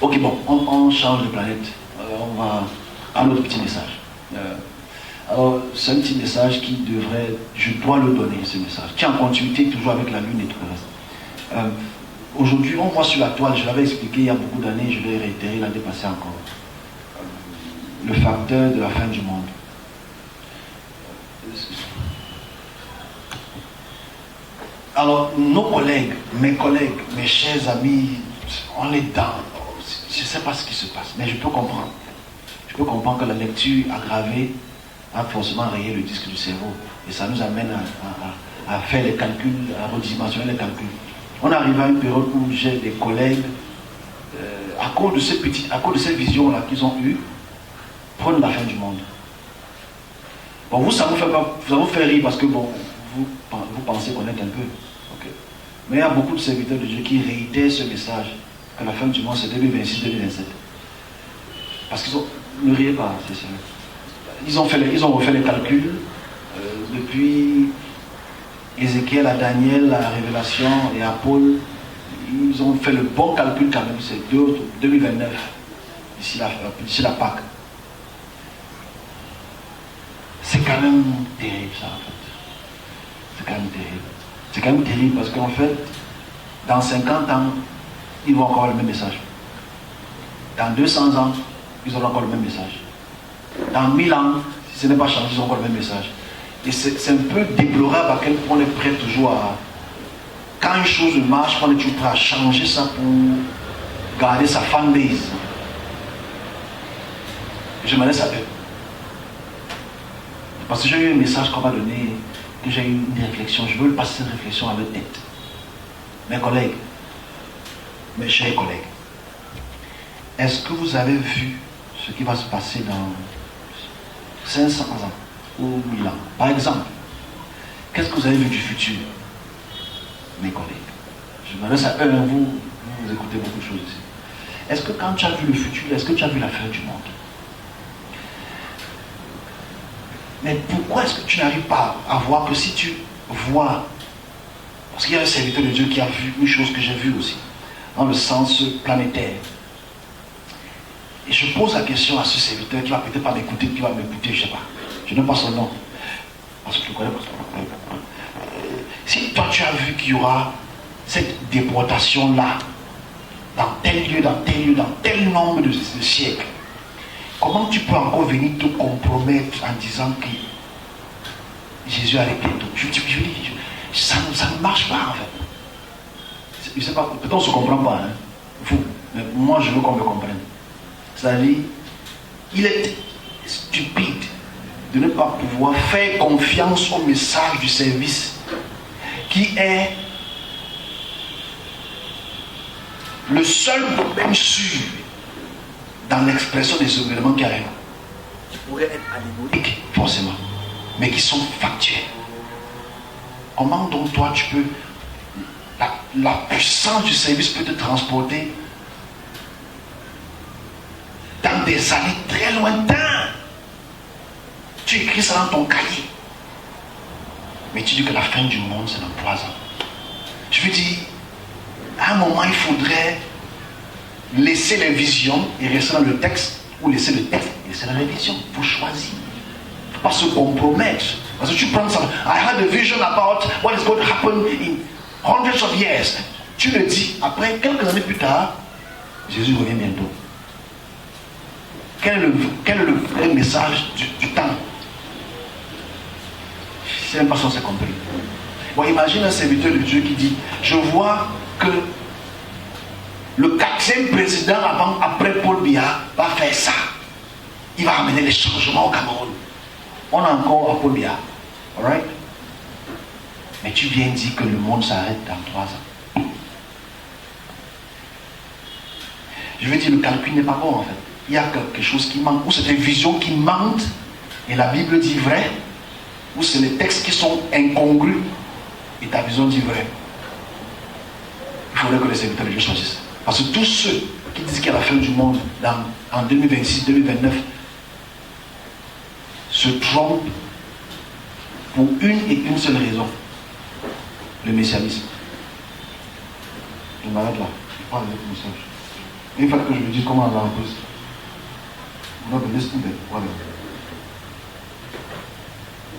Ok, bon, on change de planète. On va à un autre petit message. Alors, c'est un petit message qui devrait, je dois le donner, ce message, qui est en continuité toujours avec la Lune et tout le reste. Aujourd'hui, on voit sur la toile, je l'avais expliqué il y a beaucoup d'années, je l'ai réitéré l'année passée encore, le facteur de la fin du monde. Alors, nos collègues, mes chers amis, on est dans, je ne sais pas ce qui se passe, mais je peux comprendre. Je peux comprendre que la lecture aggravée a forcément rayé le disque du cerveau. Et ça nous amène à faire les calculs, à redimensionner les calculs. On arrive à une période où j'ai des collègues, à cause de cette vision-là qu'ils ont eue, prennent la fin du monde. Bon, vous, ça vous fait rire parce que bon, vous pensez connaître un peu. Okay. Mais il y a beaucoup de serviteurs de Dieu qui réitèrent ce message, que la fin du monde c'est 2026-2027. Parce qu'ils ont... Ne riez pas, c'est ça. Ils ont refait les calculs depuis Ézéchiel à Daniel, à Révélation et à Paul. Ils ont fait le bon calcul quand même, c'est 2029, d'ici la Pâque. C'est quand même terrible ça en fait. C'est quand même terrible. C'est quand même terrible parce qu'en fait, dans 50 ans, ils vont encore avoir le même message. Dans 200 ans, ils auront encore le même message. Dans 1000 ans, si ce n'est pas changé, ils auront encore le même message. Et c'est un peu déplorable à quel point on est prêt toujours à... Quand une chose marche, on est toujours prêt à changer ça pour garder sa fanbase. Je me laisse à peu. Parce que j'ai eu un message qu'on m'a donné, que j'ai eu une réflexion. Je veux passer cette réflexion à votre tête. Mes collègues, mes chers collègues, est-ce que vous avez vu ce qui va se passer dans 500 ans ou 1000 ans? Par exemple, qu'est-ce que vous avez vu du futur, mes collègues? Je m'adresse à eux, vous écoutez beaucoup de choses ici. Est-ce que quand tu as vu le futur, est-ce que tu as vu la fin du monde? Mais pourquoi est-ce que tu n'arrives pas à voir que si tu vois, parce qu'il y a un serviteur de Dieu qui a vu une chose que j'ai vue aussi, dans le sens planétaire. Et je pose la question à ce serviteur qui va peut-être pas m'écouter, qui va m'écouter, je ne sais pas. Je n'aime pas son nom. Parce que je connais pas son nom. Si toi tu as vu qu'il y aura cette déportation-là, dans tel lieu, dans tel nombre de siècles, comment tu peux encore venir te compromettre en disant que Jésus arrive bientôt? Ça ne marche pas en fait. Je ne sais pas, peut-être on ne se comprend pas, hein, vous, mais moi je veux qu'on me comprenne. C'est-à-dire, il est stupide de ne pas pouvoir faire confiance au message du service qui est le seul domaine sûr dans l'expression des événements qui arrivent, qui pourraient être allégoriques forcément, mais qui sont factuels. Comment donc toi tu peux, la puissance du service peut te transporter dans des années très lointaines? Tu écris ça dans ton cahier, mais tu dis que la fin du monde c'est dans 3 ans. Je veux dire, à un moment il faudrait laisser les visions et rester dans le texte, ou laisser le texte et rester dans les visions. Il faut choisir. Il ne faut pas se compromettre. Parce que tu prends ça, I had a vision about what is going to happen in hundreds of years. Tu le dis, après quelques années plus tard, Jésus revient bientôt. Quel est le vrai message du temps? Je ne sais même pas si on s'est compris. Bon, imagine un serviteur de Dieu qui dit, je vois que le 4e président après Paul Biya va faire ça. Il va amener les changements au Cameroun. On a encore à Paul Biya. Alright? Mais tu viens dire que le monde s'arrête dans 3 ans. Je veux dire, le calcul n'est pas bon en fait. Il y a quelque chose qui manque. Ou c'est des visions qui mentent et la Bible dit vrai. Ou c'est les textes qui sont incongrus et ta vision dit vrai. Il faudrait que les serviteurs de Dieu choisissent. Parce que tous ceux qui disent qu'il y a la fin du monde en 2026-2029 se trompent pour une et une seule raison. Le messianisme. Le malade là, il parle avec le message. Il fallait que je me dise comment on l'a en plus. Non, mais laisse tomber. Voilà.